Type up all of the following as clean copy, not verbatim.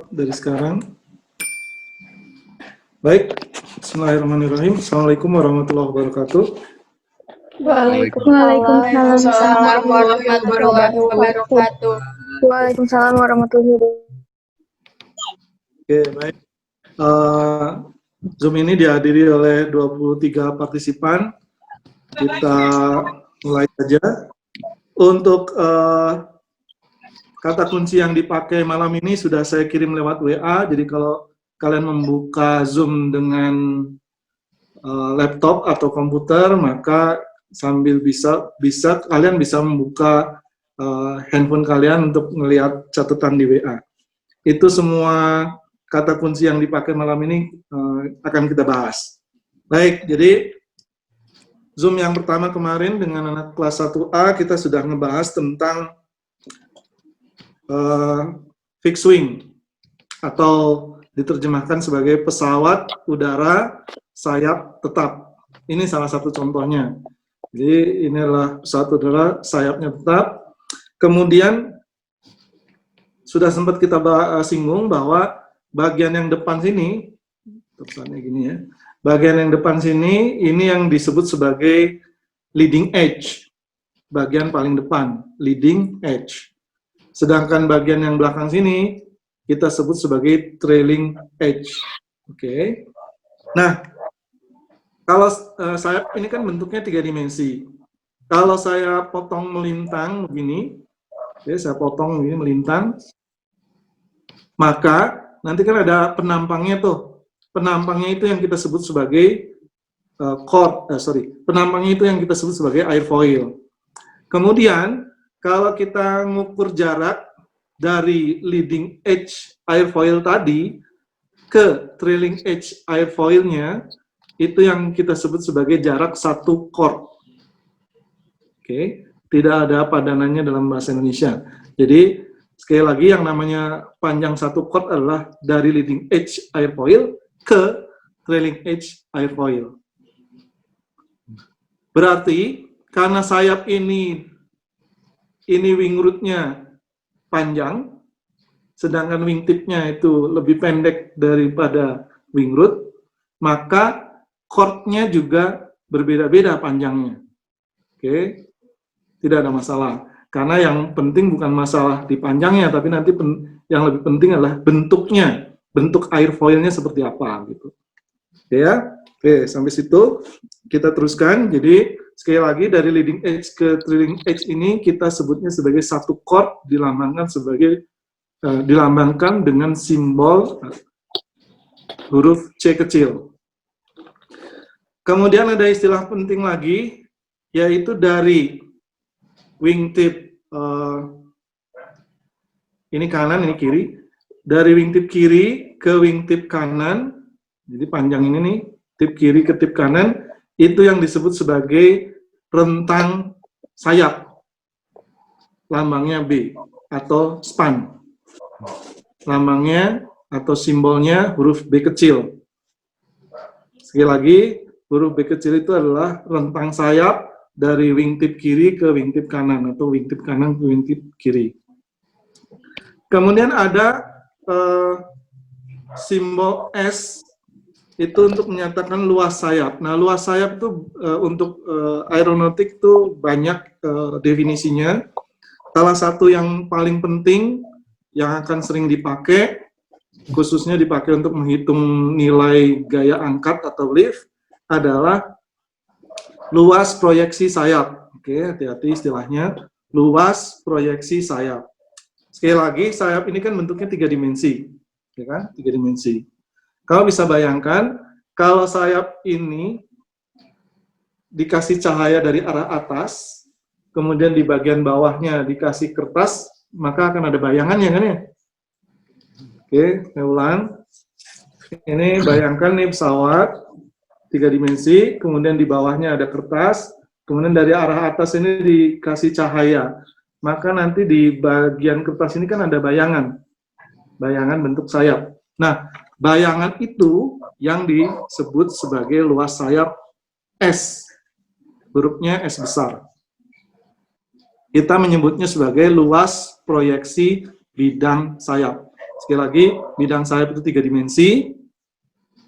dari sekarang. Baik, bismillahirrahmanirrahim. Assalamualaikum warahmatullahi wabarakatuh. Waalaikumsalam warahmatullahi wabarakatuh. Waalaikumsalam warahmatullahi wabarakatuh. Oke, baik. Zoom ini dihadiri oleh 23 partisipan. Kita mulai saja. Untuk kata kunci yang dipakai malam ini sudah saya kirim lewat WA, jadi kalau kalian membuka Zoom dengan laptop atau komputer, maka sambil kalian bisa membuka handphone kalian untuk melihat catatan di WA. Itu semua kata kunci yang dipakai malam ini akan kita bahas. Baik, jadi Zoom yang pertama kemarin dengan anak kelas 1A kita sudah ngebahas tentang fixed wing atau diterjemahkan sebagai pesawat udara sayap tetap. Ini salah satu contohnya. Jadi ini adalah pesawat udara sayapnya tetap. Kemudian sudah sempat kita singgung bahwa bagian yang depan sini, terusannya gini ya, bagian yang depan sini ini yang disebut sebagai leading edge, bagian paling depan, leading edge. Sedangkan bagian yang belakang sini kita sebut sebagai trailing edge. Oke. Nah, kalau sayap ini kan bentuknya 3 dimensi. Kalau saya potong melintang begini, ya, saya potong begini melintang, maka nanti kan ada penampangnya tuh. Penampangnya itu yang kita sebut sebagai penampangnya itu yang kita sebut sebagai airfoil. Kemudian kalau kita ngukur jarak dari leading edge airfoil tadi ke trailing edge airfoilnya, itu yang kita sebut sebagai jarak 1 chord. Oke, tidak ada padanannya dalam bahasa Indonesia. Jadi sekali lagi yang namanya panjang 1 chord adalah dari leading edge airfoil ke trailing edge airfoil. Berarti karena sayap ini wing root-nya panjang, sedangkan wingtip-nya itu lebih pendek daripada wing root, maka chord-nya juga berbeda-beda panjangnya. Oke, tidak ada masalah. Karena yang penting bukan masalah di panjangnya, tapi nanti yang lebih penting adalah bentuknya. Bentuk airfoilnya seperti apa gitu. Oke ya. Oke, sampai situ kita teruskan. Jadi sekali lagi dari leading edge ke trailing edge ini kita sebutnya sebagai 1 chord, dilambangkan dengan simbol huruf C kecil. Kemudian ada istilah penting lagi, yaitu dari wingtip ini kanan, ini kiri. Dari wingtip kiri ke wingtip kanan, jadi panjang ini nih, tip kiri ke tip kanan, itu yang disebut sebagai rentang sayap. Lambangnya B, atau span. Lambangnya atau simbolnya huruf B kecil. Sekali lagi, huruf B kecil itu adalah rentang sayap dari wingtip kiri ke wingtip kanan, atau wingtip kanan ke wingtip kiri. Kemudian ada simbol S, itu untuk menyatakan luas sayap. Nah, luas sayap itu untuk aeronautik itu banyak definisinya. Salah satu yang paling penting yang akan sering dipakai, khususnya dipakai untuk menghitung nilai gaya angkat atau lift, adalah luas proyeksi sayap. Oke, hati-hati istilahnya, luas proyeksi sayap. Sekali lagi, sayap ini kan bentuknya 3 dimensi, ya kan? 3 dimensi. Kalau bisa bayangkan, kalau sayap ini dikasih cahaya dari arah atas, kemudian di bagian bawahnya dikasih kertas, maka akan ada bayangannya kan ya? Oke, saya ulang. Ini bayangkan nih pesawat 3 dimensi, kemudian di bawahnya ada kertas, kemudian dari arah atas ini dikasih cahaya. Maka nanti di bagian kertas ini kan ada bayangan bentuk sayap. Nah, bayangan itu yang disebut sebagai luas sayap S, hurufnya S besar. Kita menyebutnya sebagai luas proyeksi bidang sayap. Sekali lagi, bidang sayap itu 3 dimensi,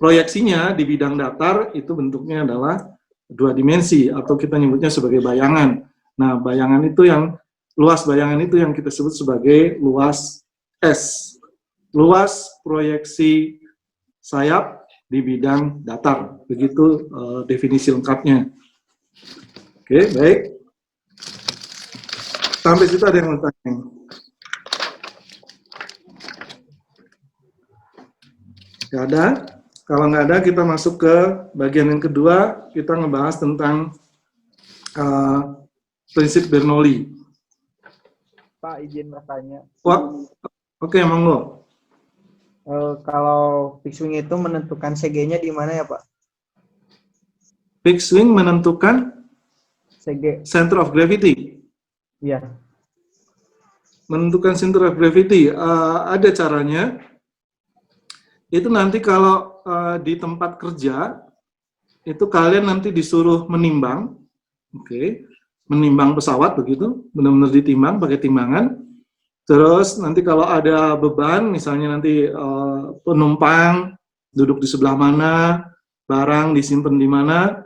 proyeksinya di bidang datar itu bentuknya adalah 2 dimensi, atau kita nyebutnya sebagai bayangan. Nah, bayangan itu yang, luas bayangan itu yang kita sebut sebagai luas S. Luas proyeksi sayap di bidang datar. Begitu definisi lengkapnya. Oke, baik. Sampai situ ada yang mau tanya? Nggak ada? Kalau nggak ada, kita masuk ke bagian yang kedua. Kita ngebahas tentang prinsip Bernoulli. Pak, izin bertanya. Wah, oke, monggo. Kalau fixed wing itu menentukan CG-nya di mana ya, Pak? Fixed wing menentukan CG. center of gravity. Iya. Menentukan center of gravity, ada caranya. Itu nanti kalau di tempat kerja, itu kalian nanti disuruh menimbang, oke, menimbang pesawat begitu, benar-benar ditimbang pakai timbangan. Terus nanti kalau ada beban, misalnya nanti penumpang duduk di sebelah mana, barang disimpan di mana,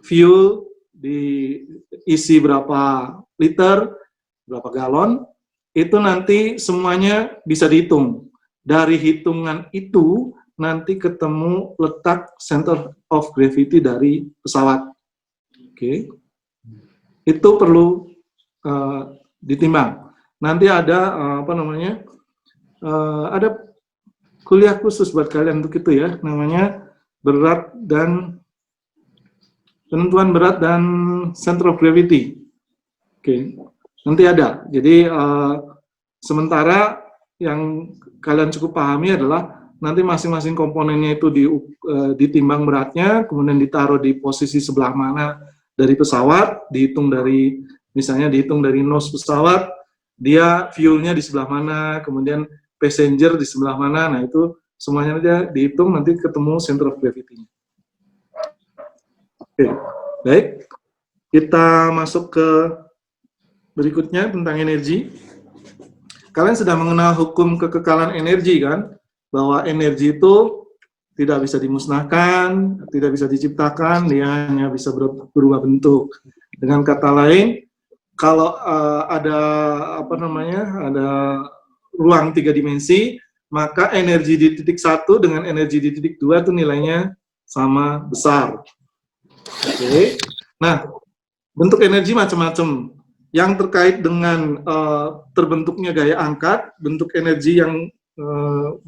fuel diisi berapa liter, berapa galon, itu nanti semuanya bisa dihitung. Dari hitungan itu nanti ketemu letak center of gravity dari pesawat. Oke. Itu perlu ditimbang. Nanti ada ada kuliah khusus buat kalian untuk itu ya, namanya berat dan penentuan berat dan center of gravity. Oke. Nanti ada. Jadi sementara yang kalian cukup pahami adalah nanti masing-masing komponennya itu ditimbang beratnya, kemudian ditaruh di posisi sebelah mana dari pesawat, dihitung dari, misalnya dihitung dari nose pesawat, dia fuelnya di sebelah mana, kemudian passenger di sebelah mana, nah itu semuanya aja dihitung, nanti ketemu center of gravity-nya. Oke, baik. Kita masuk ke berikutnya tentang energi. Kalian sudah mengenal hukum kekekalan energi kan? Bahwa energi itu tidak bisa dimusnahkan, tidak bisa diciptakan, dia hanya bisa berubah bentuk. Dengan kata lain, kalau ada ada ruang 3 dimensi, maka energi di titik 1 dengan energi di titik 2 itu nilainya sama besar. Oke. Nah, bentuk energi macam-macam. Yang terkait dengan terbentuknya gaya angkat, bentuk energi yang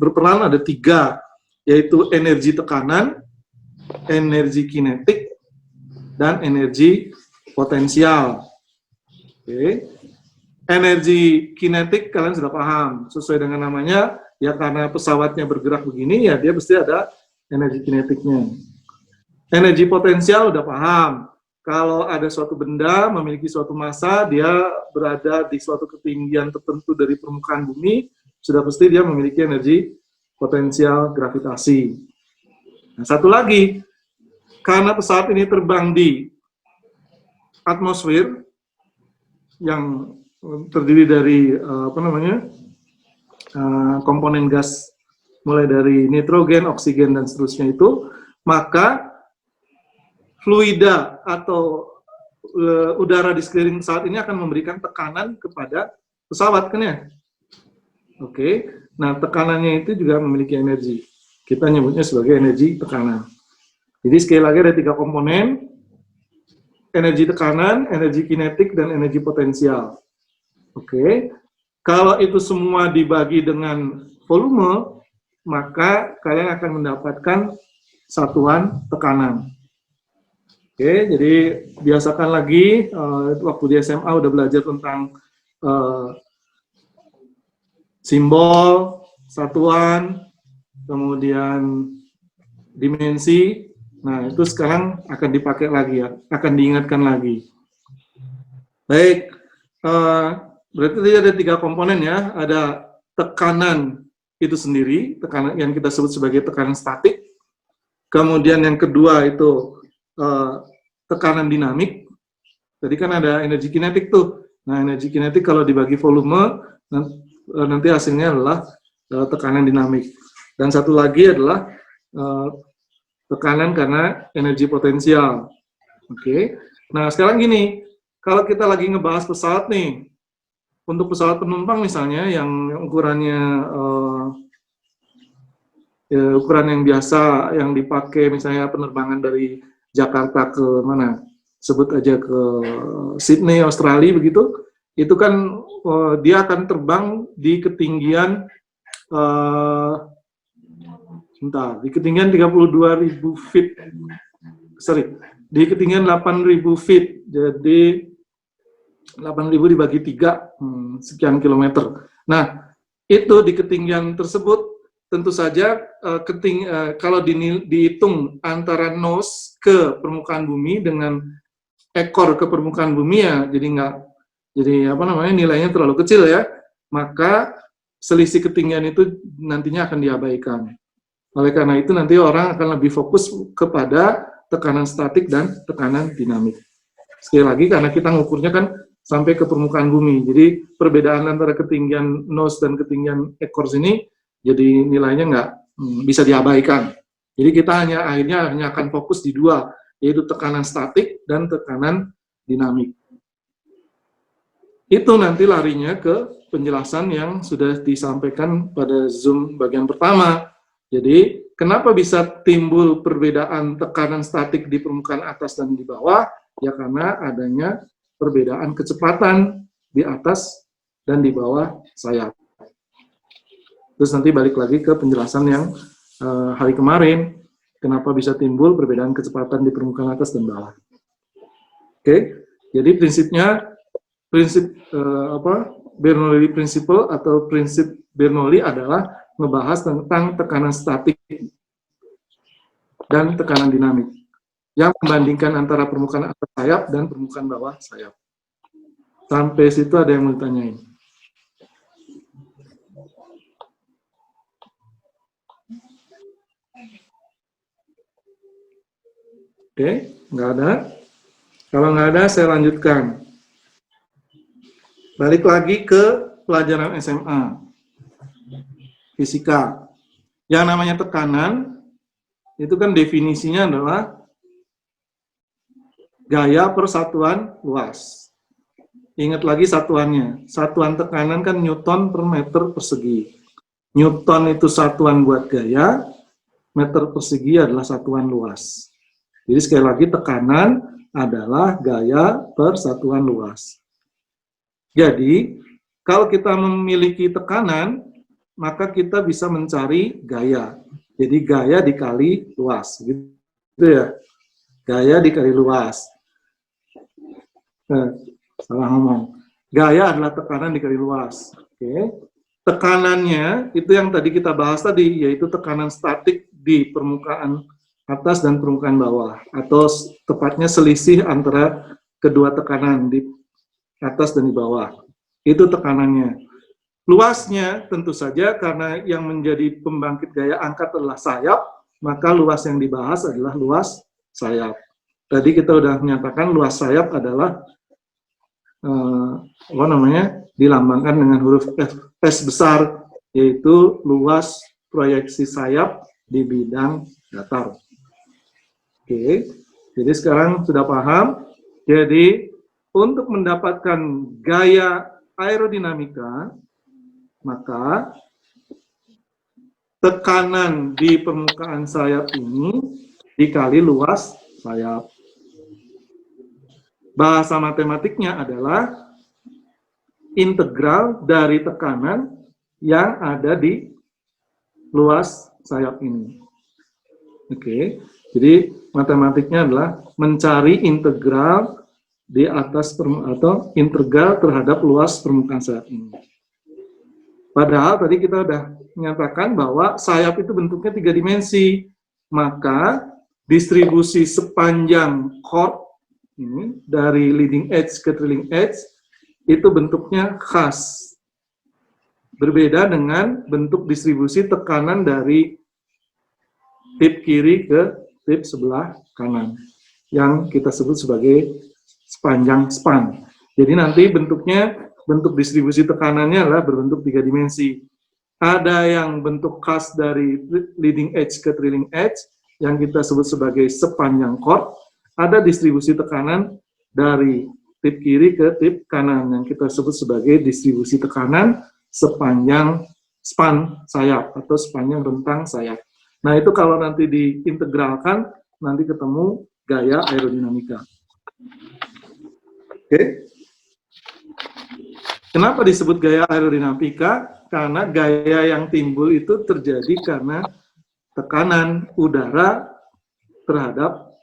berperan ada 3, yaitu energi tekanan, energi kinetik, dan energi potensial. Oke. Energi kinetik kalian sudah paham, sesuai dengan namanya, ya karena pesawatnya bergerak begini, ya dia pasti ada energi kinetiknya. Energi potensial udah paham. Kalau ada suatu benda memiliki suatu massa, dia berada di suatu ketinggian tertentu dari permukaan bumi, sudah pasti dia memiliki energi potensial gravitasi. Nah, satu lagi, karena pesawat ini terbang di atmosfer yang terdiri dari komponen gas mulai dari nitrogen, oksigen, dan seterusnya itu, maka fluida atau udara di sekeliling pesawat ini akan memberikan tekanan kepada pesawat, kan ya? Oke, nah tekanannya itu juga memiliki energi. Kita nyebutnya sebagai energi tekanan. Jadi sekali lagi ada 3 komponen, energi tekanan, energi kinetik, dan energi potensial. Oke, kalau itu semua dibagi dengan volume, maka kalian akan mendapatkan satuan tekanan. Oke, jadi biasakan lagi, waktu di SMA udah belajar tentang simbol, satuan, kemudian dimensi. Nah, itu sekarang akan dipakai lagi ya, akan diingatkan lagi. Baik, berarti tadi ada 3 komponen ya, ada tekanan itu sendiri, tekanan yang kita sebut sebagai tekanan statik. Kemudian yang kedua itu tekanan dinamik. Tadi kan ada energi kinetik tuh. Nah, energi kinetik kalau dibagi volume, nanti hasilnya adalah tekanan dinamik. Dan satu lagi adalah tekanan karena energi potensial. Oke. Nah, sekarang gini, kalau kita lagi ngebahas pesawat nih, untuk pesawat penumpang misalnya yang ukurannya ukuran yang biasa yang dipakai misalnya penerbangan dari Jakarta ke mana, sebut aja ke Sydney, Australia begitu, itu kan dia akan terbang di ketinggian di ketinggian 32.000 feet, di ketinggian 8.000 feet, jadi 8.000 dibagi 3, sekian kilometer. Nah, itu di ketinggian tersebut, tentu saja kalau dihitung antara nose ke permukaan bumi dengan ekor ke permukaan bumi ya, jadi nilainya terlalu kecil ya, maka selisih ketinggian itu nantinya akan diabaikan. Oleh karena itu nanti orang akan lebih fokus kepada tekanan statik dan tekanan dinamik. Sekali lagi karena kita ngukurnya kan sampai ke permukaan bumi, jadi perbedaan antara ketinggian nose dan ketinggian ekor sini jadi nilainya nggak bisa diabaikan. Jadi kita akhirnya hanya akan fokus di dua, yaitu tekanan statik dan tekanan dinamik. Itu nanti larinya ke penjelasan yang sudah disampaikan pada Zoom bagian pertama. Jadi, kenapa bisa timbul perbedaan tekanan statik di permukaan atas dan di bawah? Ya karena adanya perbedaan kecepatan di atas dan di bawah sayap. Terus nanti balik lagi ke penjelasan yang hari kemarin, kenapa bisa timbul perbedaan kecepatan di permukaan atas dan bawah. Oke, jadi prinsip Bernoulli Principle atau prinsip Bernoulli adalah membahas tentang tekanan statik dan tekanan dinamik yang membandingkan antara permukaan atas sayap dan permukaan bawah sayap. Sampai situ ada yang mau ditanyain? Oke, nggak ada. Kalau nggak ada, saya lanjutkan. Balik lagi ke pelajaran SMA, fisika. Yang namanya tekanan, itu kan definisinya adalah gaya per satuan luas. Ingat lagi satuannya. Satuan tekanan kan Newton per meter persegi. Newton itu satuan buat gaya, meter persegi adalah satuan luas. Jadi sekali lagi tekanan adalah gaya per satuan luas. Jadi, kalau kita memiliki tekanan, maka kita bisa mencari gaya. Jadi gaya dikali luas, gitu ya. Gaya dikali luas. Salah ngomong. Gaya adalah tekanan dikali luas. Oke. Tekanannya itu yang tadi kita bahas tadi, yaitu tekanan statik di permukaan atas dan permukaan bawah, atau tepatnya selisih antara kedua tekanan di atas dan di bawah. Itu tekanannya. Luasnya tentu saja karena yang menjadi pembangkit gaya angkat adalah sayap, maka luas yang dibahas adalah luas sayap. Tadi kita sudah menyatakan luas sayap adalah dilambangkan dengan huruf S besar, yaitu luas proyeksi sayap di bidang datar. Oke, jadi sekarang sudah paham. Jadi untuk mendapatkan gaya aerodinamika, maka tekanan di permukaan sayap ini dikali luas sayap. Bahasa matematiknya adalah integral dari tekanan yang ada di luas sayap ini. Oke, jadi matematiknya adalah mencari integral di atas atau integral terhadap luas permukaan sayap ini. Padahal tadi kita sudah menyatakan bahwa sayap itu bentuknya 3 dimensi, maka distribusi sepanjang chord ini dari leading edge ke trailing edge itu bentuknya khas. Berbeda dengan bentuk distribusi tekanan dari tip kiri ke tip sebelah kanan yang kita sebut sebagai sepanjang span. Jadi nanti bentuk distribusi tekanannya adalah berbentuk 3 dimensi. Ada yang bentuk khas dari leading edge ke trailing edge, yang kita sebut sebagai sepanjang chord. Ada distribusi tekanan dari tip kiri ke tip kanan, yang kita sebut sebagai distribusi tekanan sepanjang span sayap atau sepanjang rentang sayap. Nah, itu kalau nanti diintegralkan, nanti ketemu gaya aerodinamika. Oke. Kenapa disebut gaya aerodinamika? Karena gaya yang timbul itu terjadi karena tekanan udara terhadap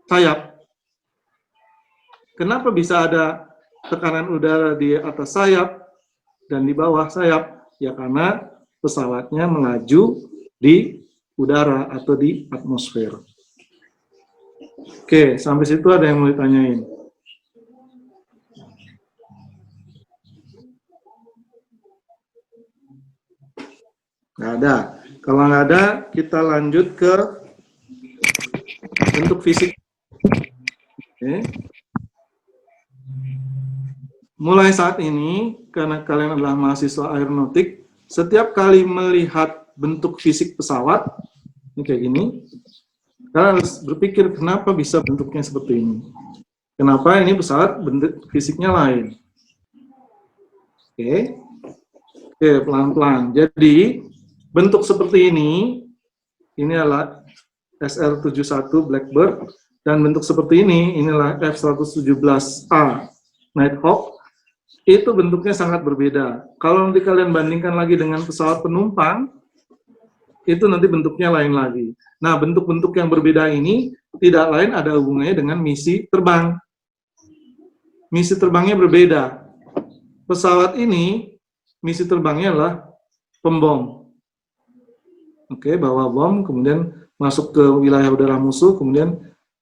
sayap. Kenapa bisa ada tekanan udara di atas sayap dan di bawah sayap? Ya karena pesawatnya melaju di udara atau di atmosfer. Oke, sampai situ ada yang mau ditanyain? Nggak ada. Kalau nggak ada, kita lanjut ke bentuk fisik. Oke. Mulai saat ini, karena kalian adalah mahasiswa aeronautik, setiap kali melihat bentuk fisik pesawat, ini kayak gini, kalian harus berpikir kenapa bisa bentuknya seperti ini. Kenapa ini pesawat bentuk fisiknya lain. Oke. Oke, pelan-pelan. Jadi, bentuk seperti ini adalah SR-71 Blackbird, dan bentuk seperti ini inilah F-117A Nighthawk. Itu bentuknya sangat berbeda. Kalau nanti kalian bandingkan lagi dengan pesawat penumpang, itu nanti bentuknya lain lagi. Nah, bentuk-bentuk yang berbeda ini tidak lain ada hubungannya dengan misi terbang. Misi terbangnya berbeda. Pesawat ini, misi terbangnya adalah pembom. Oke, bawa bom, kemudian masuk ke wilayah udara musuh, kemudian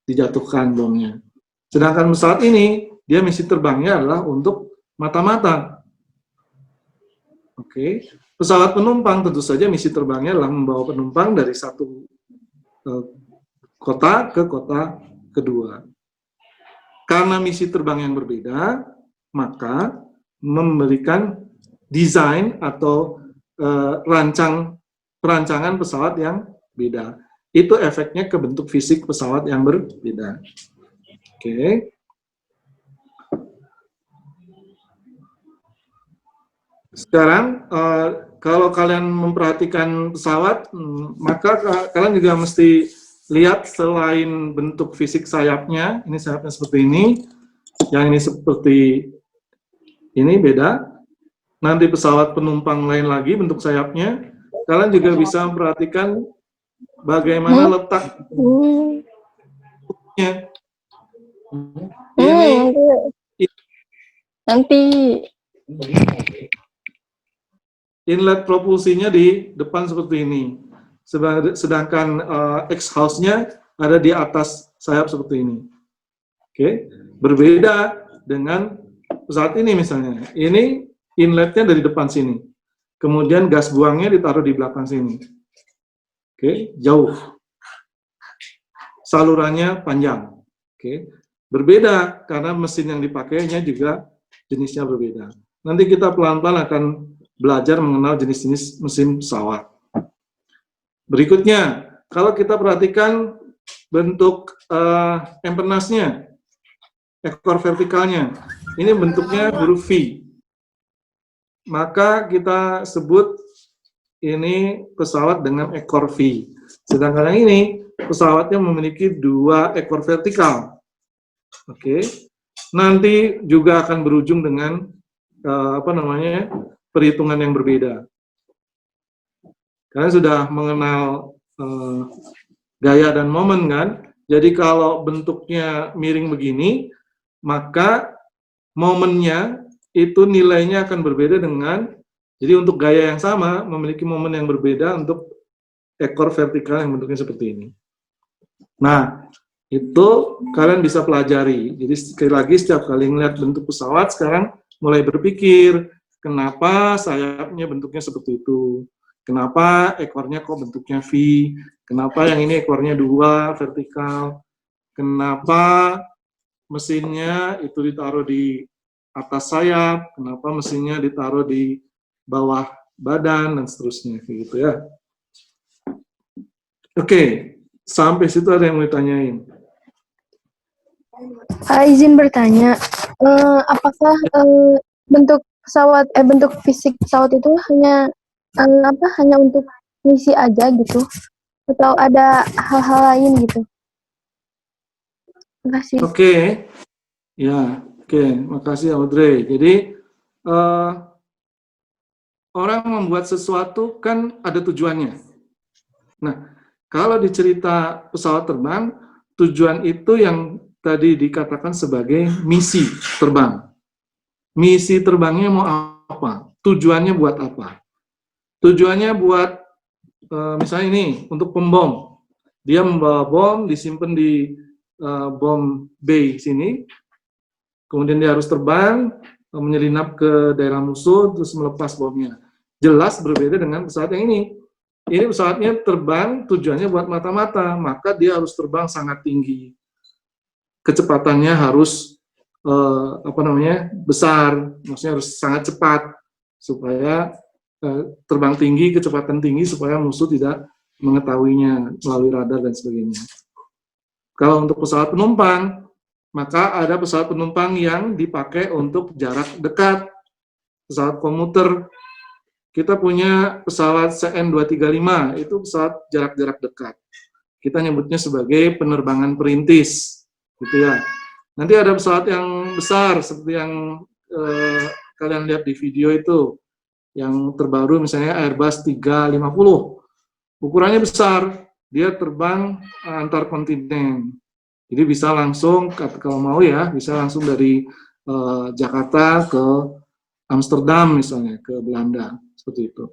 dijatuhkan bomnya. Sedangkan pesawat ini, dia misi terbangnya adalah untuk mata-mata. Oke, pesawat penumpang tentu saja misi terbangnya adalah membawa penumpang dari satu kota ke kota kedua. Karena misi terbang yang berbeda, maka memberikan desain atau perancangan pesawat yang beda. Itu efeknya ke bentuk fisik pesawat yang berbeda. Oke. Sekarang, kalau kalian memperhatikan pesawat, maka kalian juga mesti lihat selain bentuk fisik sayapnya, ini sayapnya seperti ini, yang ini seperti ini, beda. Nanti pesawat penumpang lain lagi bentuk sayapnya, kalian juga bisa memperhatikan bagaimana letak Nanti inlet propulsinya di depan seperti ini, sedangkan exhaust-nya ada di atas sayap seperti ini. Oke, berbeda dengan pesawat ini misalnya. Ini inletnya dari depan sini, kemudian gas buangnya ditaruh di belakang sini. Oke, jauh. Salurannya panjang. Oke, berbeda karena mesin yang dipakainya juga jenisnya berbeda. Nanti kita pelan-pelan akan belajar mengenal jenis-jenis mesin pesawat. Berikutnya, kalau kita perhatikan bentuk empennage-nya, ekor vertikalnya, ini bentuknya huruf V. Maka kita sebut ini pesawat dengan ekor V. Sedangkan yang ini, pesawatnya memiliki dua ekor vertikal. Oke. Nanti juga akan berujung dengan perhitungan yang berbeda. Kalian sudah mengenal gaya dan momen kan? Jadi kalau bentuknya miring begini, maka momennya itu nilainya akan berbeda dengan, jadi untuk gaya yang sama memiliki momen yang berbeda untuk ekor vertikal yang bentuknya seperti ini. Nah, itu kalian bisa pelajari. Jadi sekali lagi setiap kali melihat bentuk pesawat, sekarang mulai berpikir, kenapa sayapnya bentuknya seperti itu? Kenapa ekornya kok bentuknya V? Kenapa yang ini ekornya dua, vertikal? Kenapa mesinnya itu ditaruh di atas sayap? Kenapa mesinnya ditaruh di bawah badan, dan seterusnya, gitu ya. Oke, sampai situ ada yang mau ditanyain? Izin bertanya, apakah bentuk bentuk fisik pesawat itu hanya hanya untuk misi aja gitu, atau ada hal-hal lain gitu? Terima kasih. Oke, ya, oke, makasih Audrey. Jadi orang membuat sesuatu kan ada tujuannya. Nah, kalau di cerita pesawat terbang, tujuan itu yang tadi dikatakan sebagai misi terbang. Misi terbangnya mau apa? Tujuannya buat apa? Tujuannya buat misalnya ini untuk pembom. Dia membawa bom, disimpan di bom bay sini, kemudian dia harus terbang, menyelinap ke daerah musuh, terus melepas bomnya. Jelas berbeda dengan pesawat yang ini. Ini pesawatnya terbang, tujuannya buat mata-mata, maka dia harus terbang sangat tinggi. Kecepatannya harus besar, maksudnya harus sangat cepat, supaya terbang tinggi, kecepatan tinggi, supaya musuh tidak mengetahuinya melalui radar dan sebagainya. Kalau untuk pesawat penumpang, maka ada pesawat penumpang yang dipakai untuk jarak dekat, pesawat komuter. Kita punya pesawat CN235, itu pesawat jarak-jarak dekat. Kita nyebutnya sebagai penerbangan perintis, gitu ya. Nanti ada pesawat yang besar, seperti yang kalian lihat di video itu, yang terbaru misalnya Airbus 350. Ukurannya besar, dia terbang antar kontinen. Jadi bisa langsung, kalau mau ya, bisa langsung dari Jakarta ke Amsterdam misalnya, ke Belanda, seperti itu.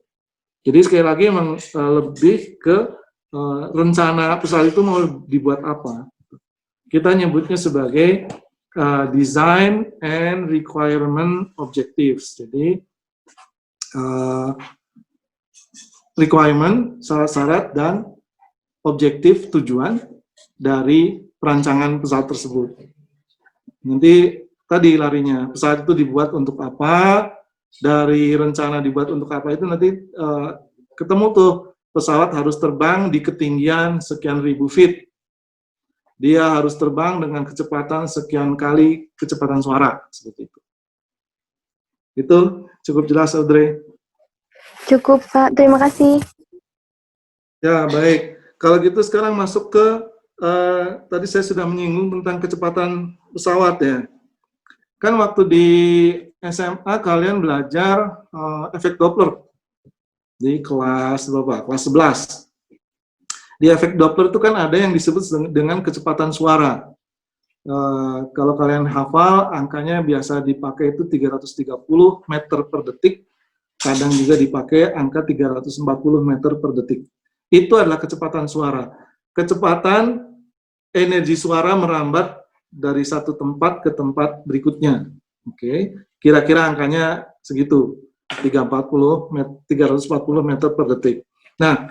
Jadi sekali lagi memang lebih ke rencana pesawat itu mau dibuat apa. Kita nyebutnya sebagai design and requirement objectives. Jadi requirement, syarat-syarat, dan objektif tujuan dari perancangan pesawat tersebut. Nanti tadi larinya, pesawat itu dibuat untuk apa, dari rencana dibuat untuk apa itu nanti ketemu tuh, pesawat harus terbang di ketinggian sekian ribu feet. Dia harus terbang dengan kecepatan sekian kali kecepatan suara, seperti itu. Itu cukup jelas, Audrey? Cukup, Pak. Terima kasih. Ya, baik. Kalau gitu sekarang masuk ke, tadi saya sudah menyinggung tentang kecepatan pesawat ya. Kan waktu di SMA kalian belajar efek Doppler di kelas berapa? Kelas 11. Di efek Doppler itu kan ada yang disebut dengan kecepatan suara. Kalau kalian hafal, angkanya biasa dipakai itu 330 meter per detik, kadang juga dipakai angka 340 meter per detik. Itu adalah kecepatan suara. Kecepatan energi suara merambat dari satu tempat ke tempat berikutnya. Oke, kira-kira angkanya segitu, 340 meter per detik. Nah,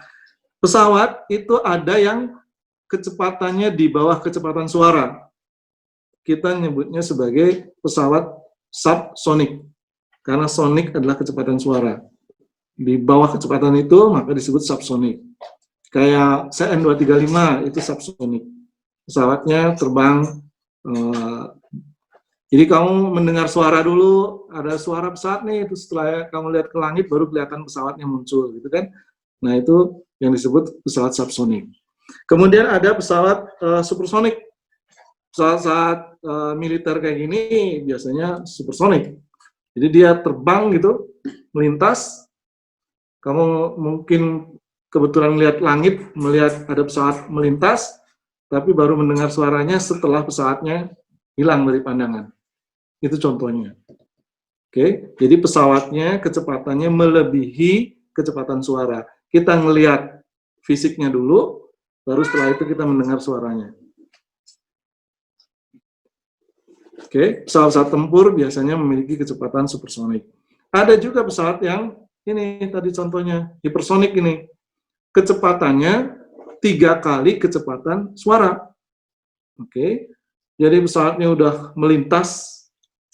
pesawat itu ada yang kecepatannya di bawah kecepatan suara. Kita nyebutnya sebagai pesawat subsonik, karena sonik adalah kecepatan suara. Di bawah kecepatan itu maka disebut subsonik. Kayak CN235 itu subsonik. Pesawatnya terbang, jadi kamu mendengar suara dulu, ada suara pesawat nih, itu setelah kamu lihat ke langit baru kelihatan pesawatnya muncul, gitu kan? Nah, itu yang disebut pesawat subsonik. Kemudian ada pesawat supersonik. Pesawat militer kayak gini biasanya supersonik. Jadi dia terbang gitu, melintas. Kamu mungkin kebetulan melihat langit, melihat ada pesawat melintas, tapi baru mendengar suaranya setelah pesawatnya hilang dari pandangan. Itu contohnya. Oke, jadi pesawatnya kecepatannya melebihi kecepatan suara. Kita ngelihat fisiknya dulu, baru setelah itu kita mendengar suaranya. Oke, pesawat tempur biasanya memiliki kecepatan supersonik. Ada juga pesawat yang ini tadi contohnya, hipersonik ini. Kecepatannya 3 kali kecepatan suara. Oke, jadi pesawatnya udah melintas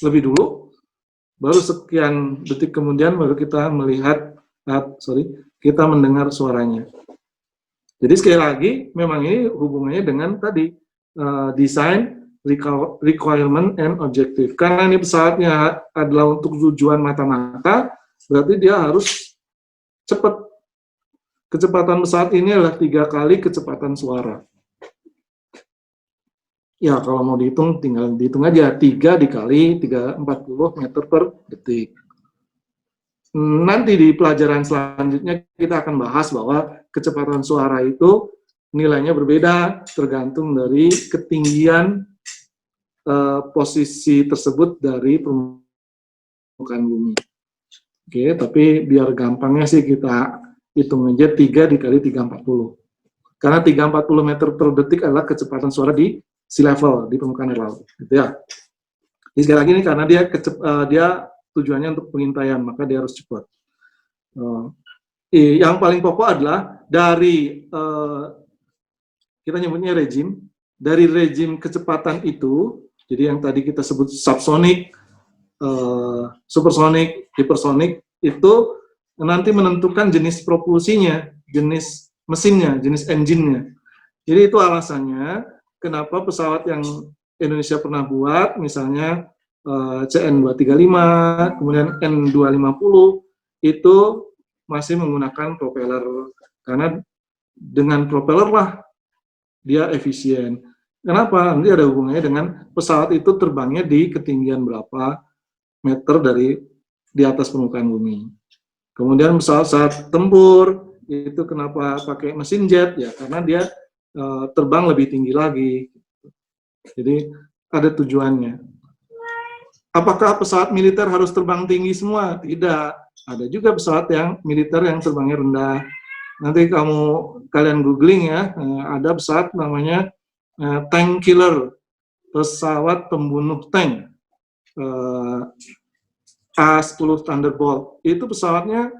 lebih dulu, baru sekian detik kemudian baru kita melihat kita mendengar suaranya. Jadi sekali lagi, memang ini hubungannya dengan tadi design, requirement, and objective. Karena ini pesawatnya adalah untuk tujuan mata-mata, berarti dia harus cepat. Kecepatan pesawat ini adalah 3 kali kecepatan suara. Ya, kalau mau dihitung, tinggal dihitung aja. 3 dikali 340 meter per detik. Nanti di pelajaran selanjutnya kita akan bahas bahwa kecepatan suara itu nilainya berbeda tergantung dari ketinggian posisi tersebut dari permukaan bumi. Oke, tapi biar gampangnya sih kita hitung aja 3 dikali 340. Karena 340 meter per detik adalah kecepatan suara di sea level, di permukaan air laut. Gitu ya. Jadi sekali lagi ini karena dia tujuannya untuk pengintaian, maka dia harus cepat. Yang paling pokok adalah dari kita nyebutnya rejim, dari rejim kecepatan itu, jadi yang tadi kita sebut subsonik, supersonik, hipersonik, itu nanti menentukan jenis propulsinya, jenis mesinnya, jenis engine-nya. Jadi itu alasannya kenapa pesawat yang Indonesia pernah buat, misalnya CN235, kemudian N250, itu masih menggunakan propeller. Karena dengan propeller lah dia efisien. Kenapa? Nanti ada hubungannya dengan pesawat itu terbangnya di ketinggian berapa meter dari di atas permukaan bumi. Kemudian pesawat tempur, itu kenapa pakai mesin jet? Ya karena dia terbang lebih tinggi lagi. Jadi ada tujuannya. Apakah pesawat militer harus terbang tinggi semua? Tidak. Ada juga pesawat yang militer yang terbangnya rendah. Nanti kalian googling ya, ada pesawat namanya tank killer, pesawat pembunuh tank, A-10 Thunderbolt. Itu pesawatnya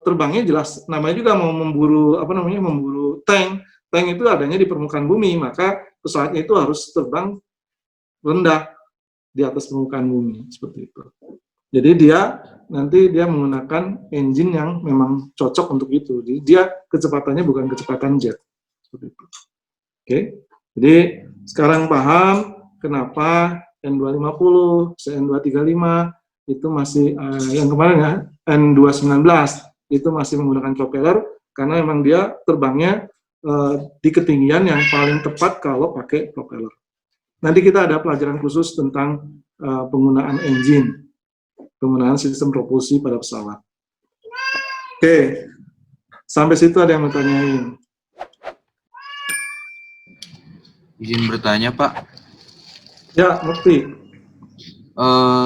terbangnya jelas, namanya juga mau memburu tank. Tank itu adanya di permukaan bumi, maka pesawatnya itu harus terbang rendah di atas permukaan bumi, seperti itu. Jadi nanti dia menggunakan engine yang memang cocok untuk itu. Jadi dia kecepatannya bukan kecepatan jet, seperti itu. Oke, jadi sekarang paham kenapa N250, CN235 itu masih yang kemarin ya N219 itu masih menggunakan propeller karena memang dia terbangnya di ketinggian yang paling tepat kalau pakai propeller. Nanti kita ada pelajaran khusus tentang penggunaan engine, penggunaan sistem propulsi pada pesawat. Oke, sampai situ ada yang mau tanyain? Izin bertanya, Pak. Ya, Mukti.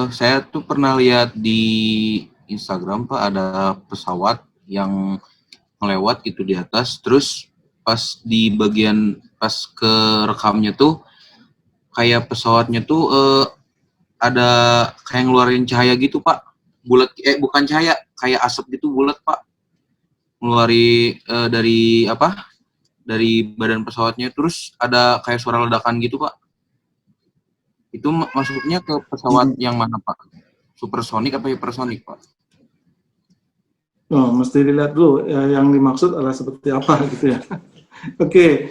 Saya tuh pernah lihat di Instagram, Pak, ada pesawat yang melewat gitu di atas, terus pas di bagian pas ke rekamnya tuh kayak pesawatnya tuh ada kayak ngeluarin cahaya gitu, Pak. Bulat, bukan cahaya, kayak asap gitu bulat, Pak. Ngeluari dari badan pesawatnya, terus ada kayak suara ledakan gitu, Pak. Itu masuknya ke pesawat yang mana, Pak? Supersonik apa hipersonik, Pak? Oh, mesti dilihat dulu yang dimaksud adalah seperti apa gitu ya. Oke,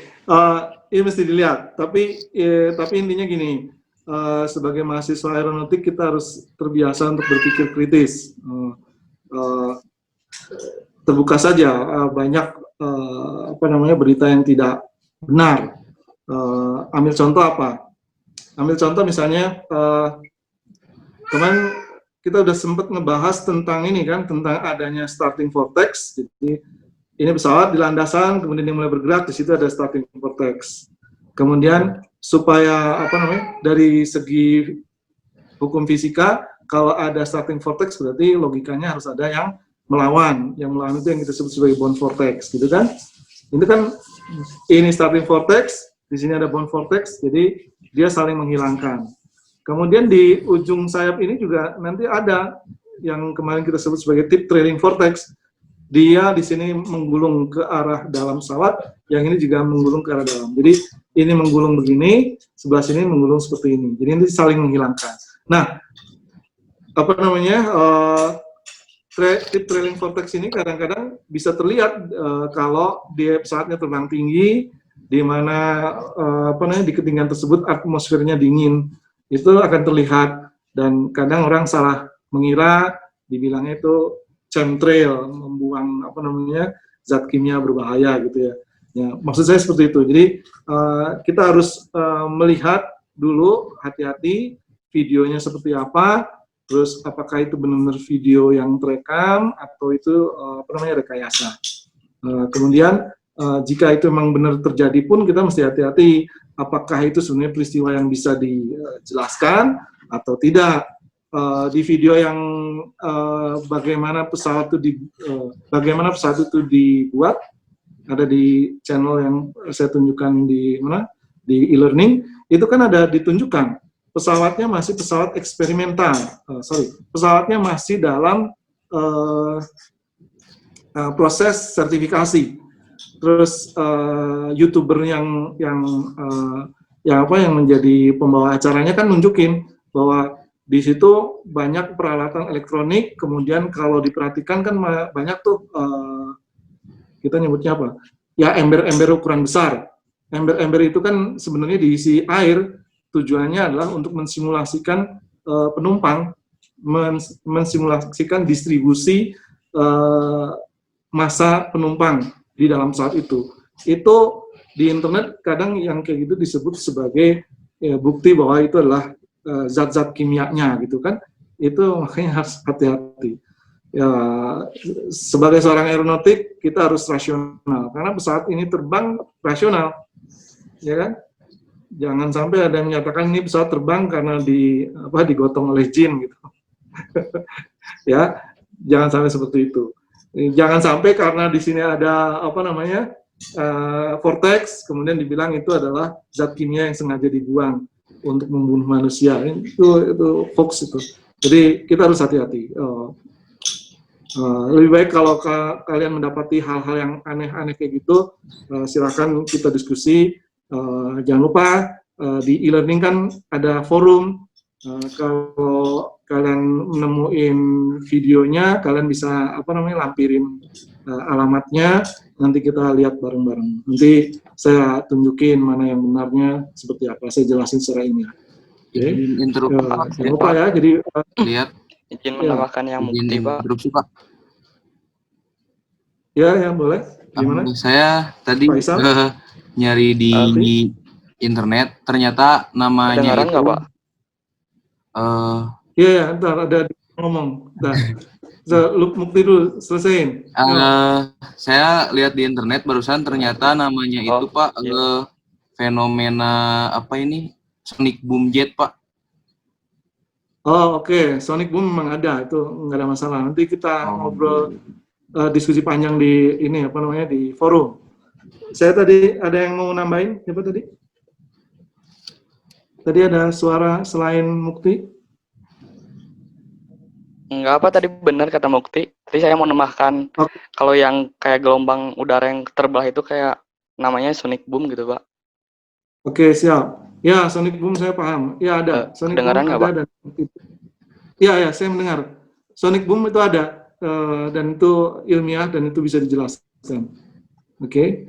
ini mesti dilihat. Tapi intinya gini, sebagai mahasiswa aeronautik kita harus terbiasa untuk berpikir kritis. Terbuka saja banyak berita yang tidak benar. Ambil contoh apa? Ambil contoh misalnya kemarin kita udah sempat ngebahas tentang ini kan, tentang adanya starting vortex. Jadi ini pesawat di landasan, kemudian dia mulai bergerak, di situ ada starting vortex. Kemudian supaya dari segi hukum fisika, kalau ada starting vortex berarti logikanya harus ada yang melawan. Yang melawan itu yang kita sebut sebagai bound vortex, gitu kan? Ini kan ini starting vortex, di sini ada bound vortex, jadi dia saling menghilangkan. Kemudian di ujung sayap ini juga nanti ada yang kemarin kita sebut sebagai tip trailing vortex. Dia di sini menggulung ke arah dalam pesawat, yang ini juga menggulung ke arah dalam. Jadi ini menggulung begini, sebelah sini menggulung seperti ini. Jadi ini saling menghilangkan. Nah, tip trailing vortex ini kadang-kadang bisa terlihat kalau dia pesawatnya terbang tinggi, di mana di ketinggian tersebut atmosfernya dingin, itu akan terlihat, dan kadang orang salah mengira dibilangnya itu chemtrail, membuang zat kimia berbahaya gitu ya. Ya, maksud saya seperti itu. Jadi kita harus melihat dulu, hati-hati videonya seperti apa. Terus apakah itu benar-benar video yang terekam atau itu rekayasa. Kemudian jika itu memang benar terjadi pun kita mesti hati-hati apakah itu sebenarnya peristiwa yang bisa dijelaskan atau tidak. Di video yang bagaimana pesawat itu dibuat, ada di channel yang saya tunjukkan di e-learning, itu kan ada ditunjukkan pesawatnya masih pesawat eksperimental, pesawatnya masih dalam proses sertifikasi. Terus YouTuber yang menjadi pembawa acaranya kan nunjukin bahwa di situ banyak peralatan elektronik, kemudian kalau diperhatikan kan banyak tuh kita nyebutnya apa? Ya, ember-ember ukuran besar. Ember-ember itu kan sebenarnya diisi air. Tujuannya adalah untuk mensimulasikan penumpang, mensimulasikan distribusi massa penumpang di dalam pesawat itu. Itu di internet kadang yang kayak gitu disebut sebagai bukti bahwa itu adalah zat-zat kimianya gitu kan. Itu makanya harus hati-hati. Ya, sebagai seorang aeronautik kita harus rasional karena pesawat ini terbang rasional, ya kan? Jangan sampai ada yang menyatakan ini pesawat terbang karena digotong oleh jin gitu. Ya, jangan sampai seperti itu. Jangan sampai karena di sini ada vortex, kemudian dibilang itu adalah zat kimia yang sengaja dibuang untuk membunuh manusia. Itu hoax itu. Jadi kita harus hati-hati. Lebih baik kalau kalian mendapati hal-hal yang aneh-aneh kayak gitu, silakan kita diskusi. Jangan lupa di e-learning kan ada forum. Kalau kalian menemuin videonya, kalian bisa lampirin alamatnya. Nanti kita lihat bareng-bareng. Nanti saya tunjukin mana yang benarnya seperti apa. Saya jelasin secara ini. Oke. Jangan lupa ya. Jadi lihat. Izin menambahkan yang bukti, Pak. Pak. Ya, boleh. Gimana? Saya tadi nyari di internet, ternyata namanya Kedengaran itu. nggak, Pak? Iya, ntar ada ngomong. Mukti dulu, selesaiin. Saya lihat di internet barusan ternyata namanya itu Pak, fenomena sonic boom jet, Pak. Oh, oke. Sonic boom memang ada, itu nggak ada masalah. Nanti kita ngobrol diskusi panjang di di forum. Saya tadi ada yang mau nambahin, siapa tadi? Tadi ada suara selain Mukti? Enggak, apa tadi benar kata Mukti. Tadi saya mau nambahkan kalau yang kayak gelombang udara yang terbelah itu kayak namanya sonic boom gitu, Pak. Oke, siap. Ya, sonic boom saya paham. Ya, ada. Sonic boom kedengaran nggak, Pak? ada. Ya, saya mendengar. Sonic boom itu ada. Dan itu ilmiah dan itu bisa dijelaskan. Oke.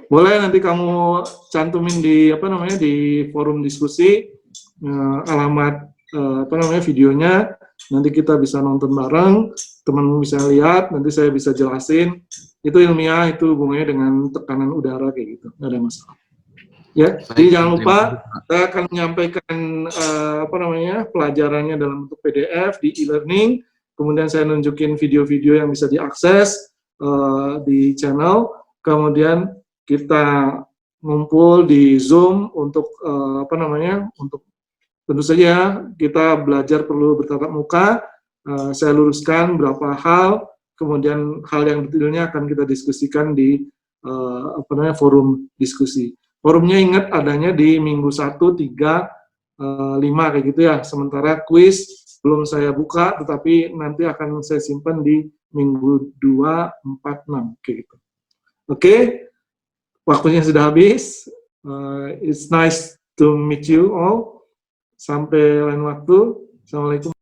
Boleh nanti kamu cantumin di di forum diskusi alamat videonya. Nanti kita bisa nonton bareng, teman bisa lihat, nanti saya bisa jelasin. Itu ilmiah, itu hubungannya dengan tekanan udara kayak gitu, nggak ada masalah. Ya, jadi jangan lupa saya akan menyampaikan pelajarannya dalam bentuk PDF di e-learning. Kemudian saya nunjukin video-video yang bisa diakses di channel. Kemudian kita ngumpul di Zoom untuk untuk tentu saja kita belajar perlu bertatap muka. Saya luruskan beberapa hal, kemudian hal yang detailnya akan kita diskusikan di forum diskusi. Forumnya ingat adanya di minggu 1, 3, 5 kayak gitu ya. Sementara kuis belum saya buka, tetapi nanti akan saya simpan di minggu 2, 4, 6 kayak gitu. Oke, waktunya sudah habis. It's nice to meet you all. Sampai lain waktu. Assalamualaikum.